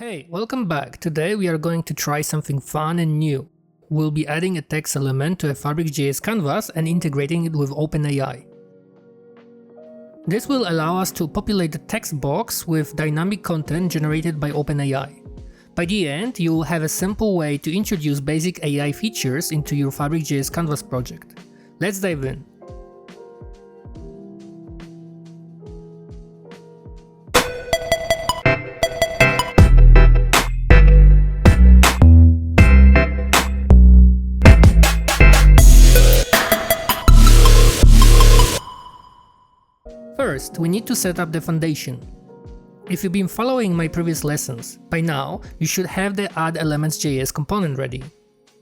Hey, welcome back. Today we are going to try something fun and new. We'll be adding a text element to a FabricJs canvas and integrating it with OpenAI. This will allow us to populate the text box with dynamic content generated by OpenAI. By the end, you will have a simple way to introduce basic AI features into your FabricJs canvas project. Let's dive in. First, we need to set up the foundation. If you've been following my previous lessons, by now you should have the Add Elements.js component ready.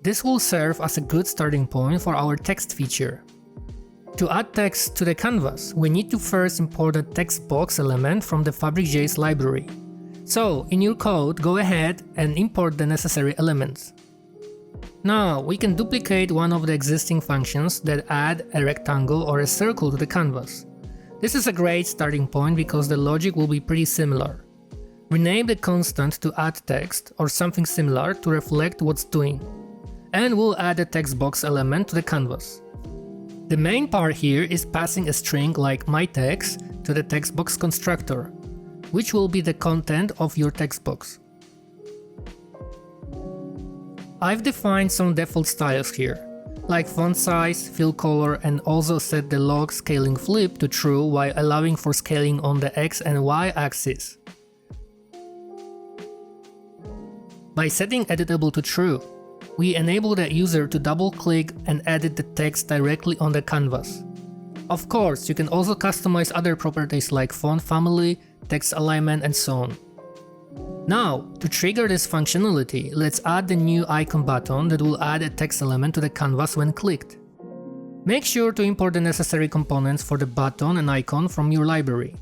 This will serve as a good starting point for our text feature. To add text to the canvas, we need to first import a text box element from the FabricJs library. So, in your code, go ahead and import the necessary elements. Now, we can duplicate one of the existing functions that add a rectangle or a circle to the canvas. This is a great starting point because the logic will be pretty similar. Rename the constant to add text or something similar to reflect what's doing. And we'll add a text box element to the canvas. The main part here is passing a string like myText to the text box constructor, which will be the content of your text box. I've defined some default styles here, like font size, fill color, and also set the log scaling flip to true while allowing for scaling on the X and Y axis. By setting editable to true, we enable the user to double-click and edit the text directly on the canvas. Of course, you can also customize other properties like font family, text alignment, and so on. Now, to trigger this functionality, let's add the new icon button that will add a text element to the canvas when clicked. Make sure to import the necessary components for the button and icon from your library.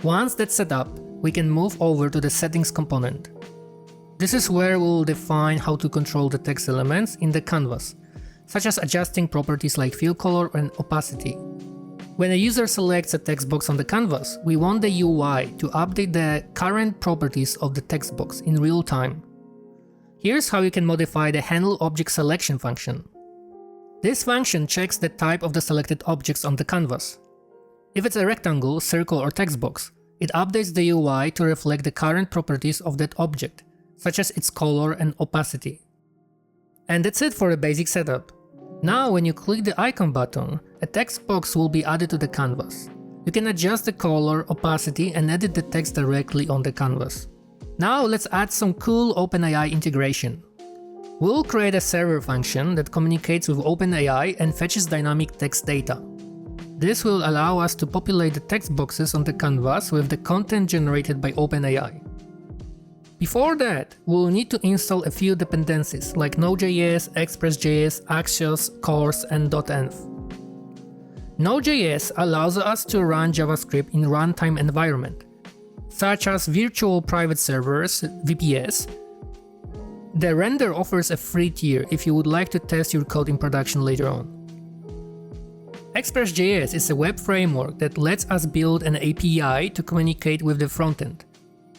Once that's set up, we can move over to the settings component. This is where we'll define how to control the text elements in the canvas, such as adjusting properties like fill color and opacity. When a user selects a text box on the canvas, we want the UI to update the current properties of the text box in real time. Here's how you can modify the handle object selection function. This function checks the type of the selected objects on the canvas. If it's a rectangle, circle, or text box, it updates the UI to reflect the current properties of that object, such as its color and opacity. And that's it for the basic setup. Now, when you click the icon button, a text box will be added to the canvas. You can adjust the color, opacity, and edit the text directly on the canvas. Now, let's add some cool OpenAI integration. We'll create a server function that communicates with OpenAI and fetches dynamic text data. This will allow us to populate the text boxes on the canvas with the content generated by OpenAI. Before that, we'll need to install a few dependencies like Node.js, Express.js, Axios, Course, and .env. Node.js allows us to run JavaScript in runtime environment, such as virtual private servers, VPS. The render offers a free tier if you would like to test your code in production later on. Express.js is a web framework that lets us build an API to communicate with the frontend.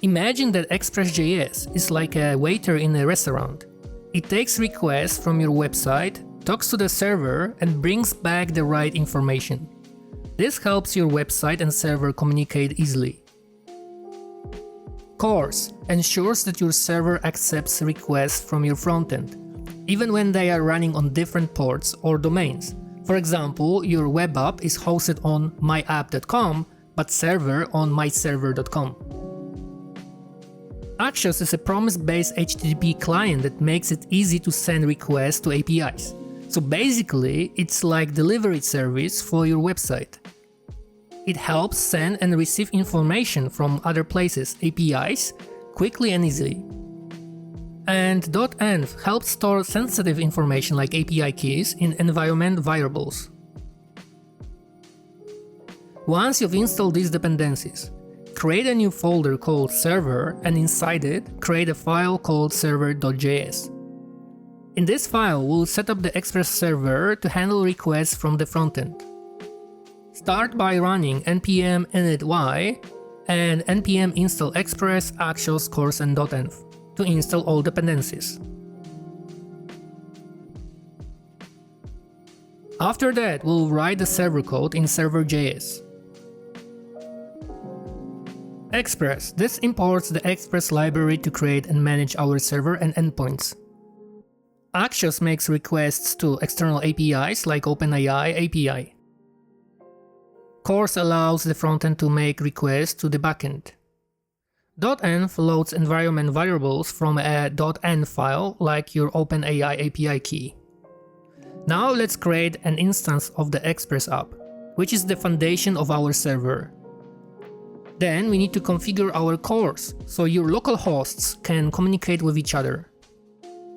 Imagine that Express.js is like a waiter in a restaurant. It takes requests from your website, talks to the server, and brings back the right information. This helps your website and server communicate easily. Course ensures that your server accepts requests from your frontend, even when they are running on different ports or domains. For example, your web app is hosted on myapp.com, but server on myserver.com. Axios is a promise-based HTTP client that makes it easy to send requests to APIs. So basically, it's like delivery service for your website. It helps send and receive information from other places, APIs, quickly and easily. And .env helps store sensitive information like API keys in environment variables. Once you've installed these dependencies, create a new folder called server and inside it, create a file called server.js. In this file, we'll set up the Express server to handle requests from the frontend. Start by running npm init-y and npm install express, axios, course, and .env to install all dependencies. After that, we'll write the server code in server.js. Express. This imports the Express library to create and manage our server and endpoints. Axios makes requests to external APIs like OpenAI API. Course allows the frontend to make requests to the backend. .env loads environment variables from a .env file like your OpenAI API key. Now let's create an instance of the Express app, which is the foundation of our server. Then we need to configure our cores so your local hosts can communicate with each other.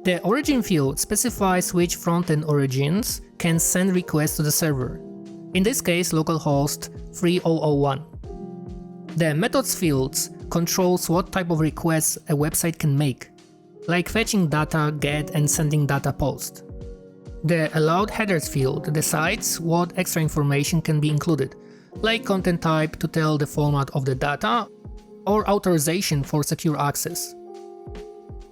The origin field specifies which frontend origins can send requests to the server. In this case, localhost 3001. The methods fields controls what type of requests a website can make, like fetching data, get, and sending data post. The allowed headers field decides what extra information can be included, like content type to tell the format of the data, or authorization for secure access.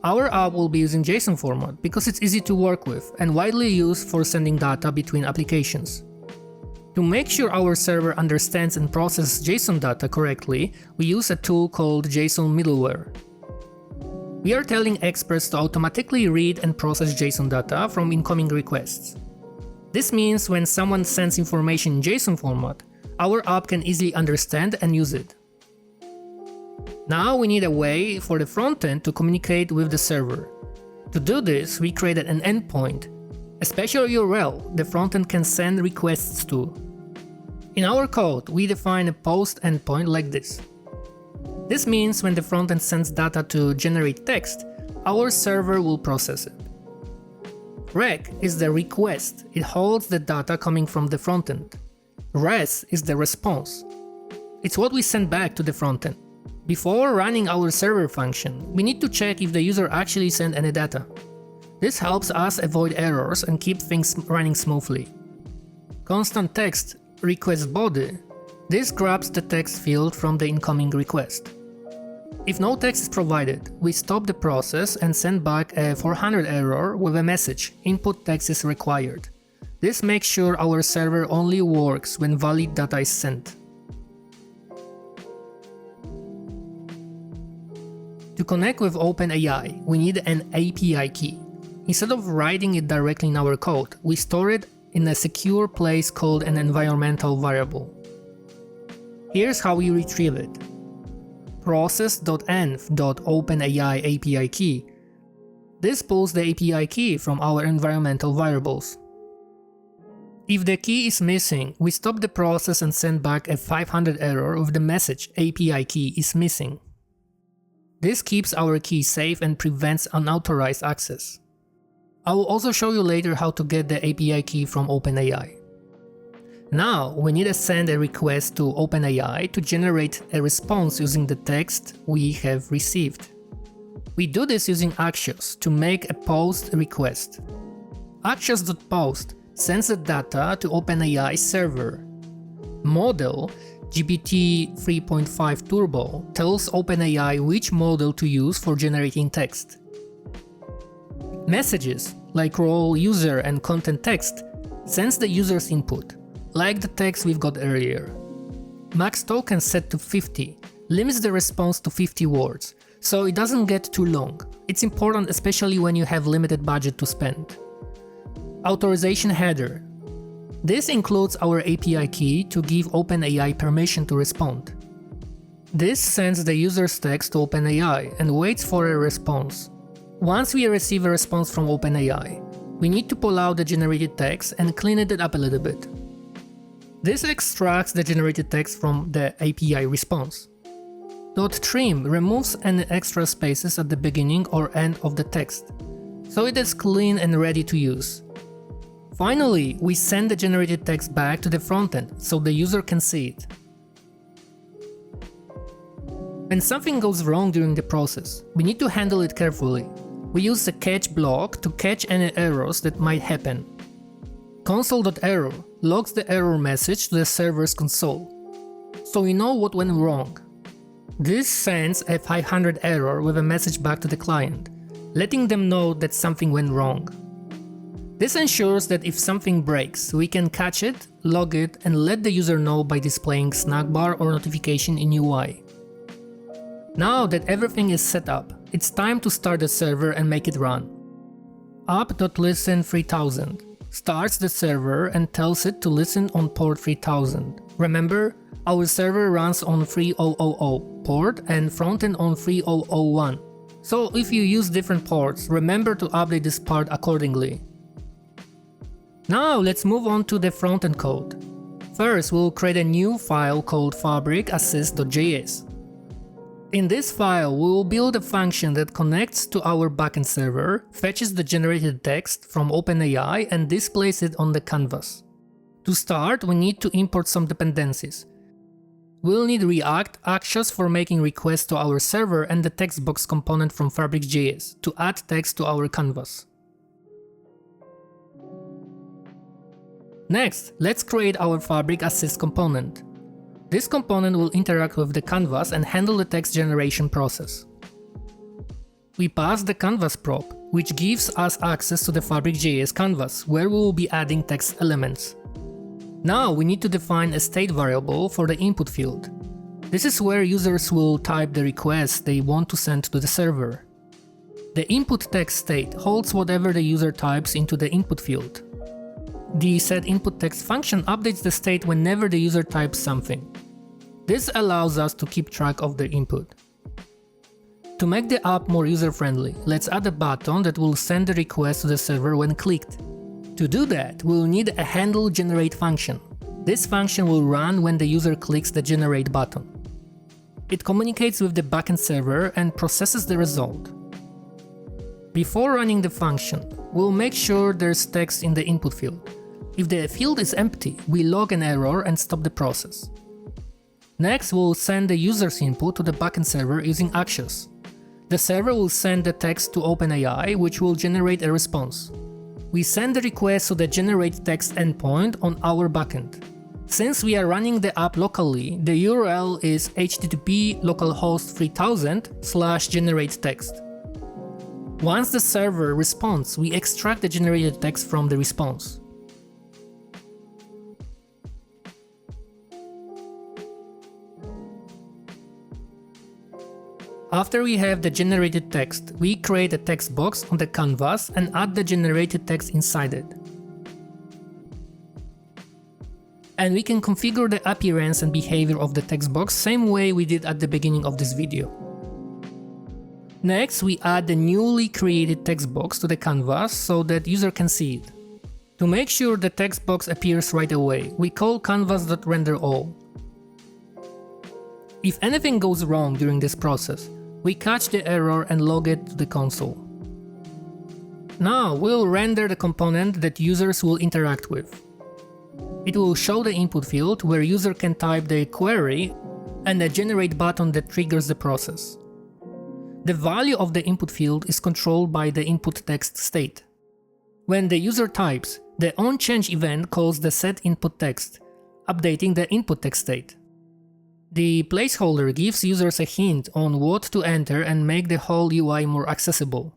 Our app will be using JSON format because it's easy to work with and widely used for sending data between applications. To make sure our server understands and processes JSON data correctly, we use a tool called JSON middleware. We are telling Express to automatically read and process JSON data from incoming requests. This means when someone sends information in JSON format, our app can easily understand and use it. Now we need a way for the frontend to communicate with the server. To do this, we created an endpoint, a special URL the frontend can send requests to. In our code, we define a post endpoint like this. This means when the frontend sends data to generate text, our server will process it. Rec is the request, it holds the data coming from the frontend. Res is the response. It's what we send back to the frontend. Before running our server function, we need to check if the user actually sent any data. This helps us avoid errors and keep things running smoothly. Constant text request body. This grabs the text field from the incoming request. If no text is provided, we stop the process and send back a 400 error with a message, input text is required. This makes sure our server only works when valid data is sent. To connect with OpenAI, we need an API key. Instead of writing it directly in our code, we store it in a secure place called an environmental variable. Here's how we retrieve it. process.env.openai API key. This pulls the API key from our environmental variables. If the key is missing, we stop the process and send back a 500 error with the message API key is missing. This keeps our key safe and prevents unauthorized access. I will also show you later how to get the API key from OpenAI. Now we need to send a request to OpenAI to generate a response using the text we have received. We do this using Axios to make a post request. Axios.post sends the data to OpenAI server. Model GPT 3.5 Turbo tells OpenAI which model to use for generating text. Messages, like role, user, and content text, sends the user's input, like the text we've got earlier. Max token set to 50 limits the response to 50 words, so it doesn't get too long. It's important especially when you have limited budget to spend. Authorization header. This includes our API key to give OpenAI permission to respond. This sends the user's text to OpenAI and waits for a response. Once we receive a response from OpenAI, we need to pull out the generated text and clean it up a little bit. This extracts the generated text from the API response. .trim removes any extra spaces at the beginning or end of the text, so it is clean and ready to use. Finally, we send the generated text back to the frontend so the user can see it. When something goes wrong during the process, we need to handle it carefully. We use the catch block to catch any errors that might happen. Console.error logs the error message to the server's console, so we know what went wrong. This sends a 500 error with a message back to the client, letting them know that something went wrong. This ensures that if something breaks, we can catch it, log it, and let the user know by displaying snack bar or notification in UI. Now that everything is set up, it's time to start the server and make it run. app.listen3000 starts the server and tells it to listen on port 3000. Remember, our server runs on 3000 port and frontend on 3001. So if you use different ports, remember to update this part accordingly. Now let's move on to the frontend code. First, we'll create a new file called FabricJs. In this file, we will build a function that connects to our backend server, fetches the generated text from OpenAI and displays it on the canvas. To start, we need to import some dependencies. We'll need React actions for making requests to our server and the text box component from FabricJs to add text to our canvas. Next, let's create our Fabric Assist component. This component will interact with the canvas and handle the text generation process. We pass the canvas prop, which gives us access to the FabricJs canvas, where we will be adding text elements. Now we need to define a state variable for the input field. This is where users will type the request they want to send to the server. The input text state holds whatever the user types into the input field. The setInputText function updates the state whenever the user types something. This allows us to keep track of their input. To make the app more user-friendly, let's add a button that will send the request to the server when clicked. To do that, we'll need a handleGenerate function. This function will run when the user clicks the generate button. It communicates with the backend server and processes the result. Before running the function, we'll make sure there's text in the input field. If the field is empty, we log an error and stop the process. Next, we'll send the user's input to the backend server using actions. The server will send the text to OpenAI, which will generate a response. We send the request to the generate text endpoint on our backend. Since we are running the app locally, the URL is http://localhost3000/generateText. Once the server responds, we extract the generated text from the response. After we have the generated text, we create a text box on the canvas and add the generated text inside it. And we can configure the appearance and behavior of the text box same way we did at the beginning of this video. Next, we add the newly created text box to the canvas so that user can see it. To make sure the text box appears right away, we call canvas.renderAll. If anything goes wrong during this process, we catch the error and log it to the console. Now we'll render the component that users will interact with. It will show the input field where user can type their query and the generate button that triggers the process. The value of the input field is controlled by the input text state. When the user types, the onChange event calls the setInputText, updating the input text state. The placeholder gives users a hint on what to enter and make the whole UI more accessible.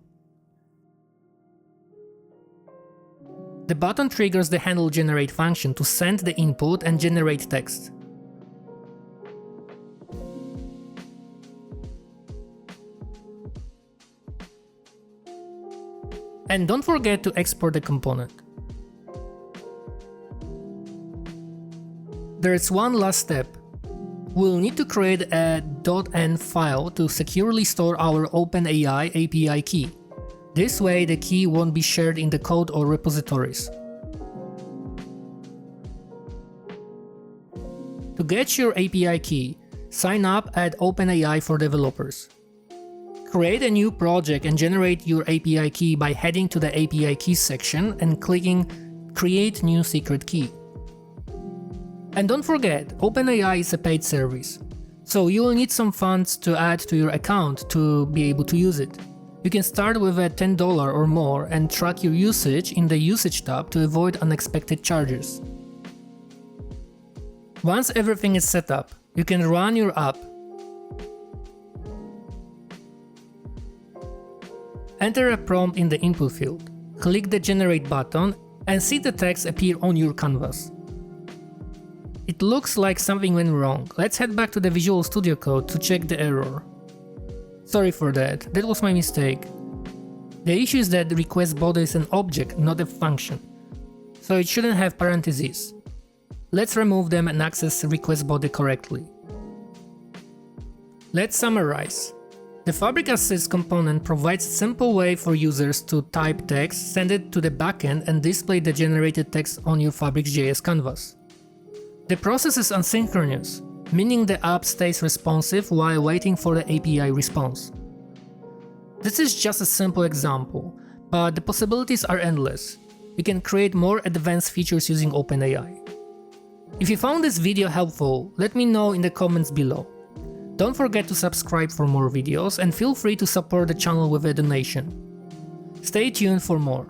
The button triggers the handleGenerate function to send the input and generate text. And don't forget to export the component. There's one last step. We'll need to create a .env file to securely store our OpenAI API key. This way the key won't be shared in the code or repositories. To get your API key, sign up at OpenAI for developers. Create a new project and generate your API key by heading to the API keys section and clicking Create New Secret Key. And don't forget, OpenAI is a paid service, so you will need some funds to add to your account to be able to use it. You can start with a $10 or more and track your usage in the Usage tab to avoid unexpected charges. Once everything is set up, you can run your app. Enter a prompt in the input field, click the Generate button, and see the text appear on your canvas. It looks like something went wrong. Let's head back to the Visual Studio Code to check the error. Sorry for that was my mistake. The issue is that the request body is an object, not a function, so it shouldn't have parentheses. Let's remove them and access the request body correctly. Let's summarize. The Fabric Assist component provides a simple way for users to type text, send it to the backend, and display the generated text on your FabricJs canvas. The process is asynchronous, meaning the app stays responsive while waiting for the API response. This is just a simple example, but the possibilities are endless. You can create more advanced features using OpenAI. If you found this video helpful, let me know in the comments below. Don't forget to subscribe for more videos and feel free to support the channel with a donation. Stay tuned for more.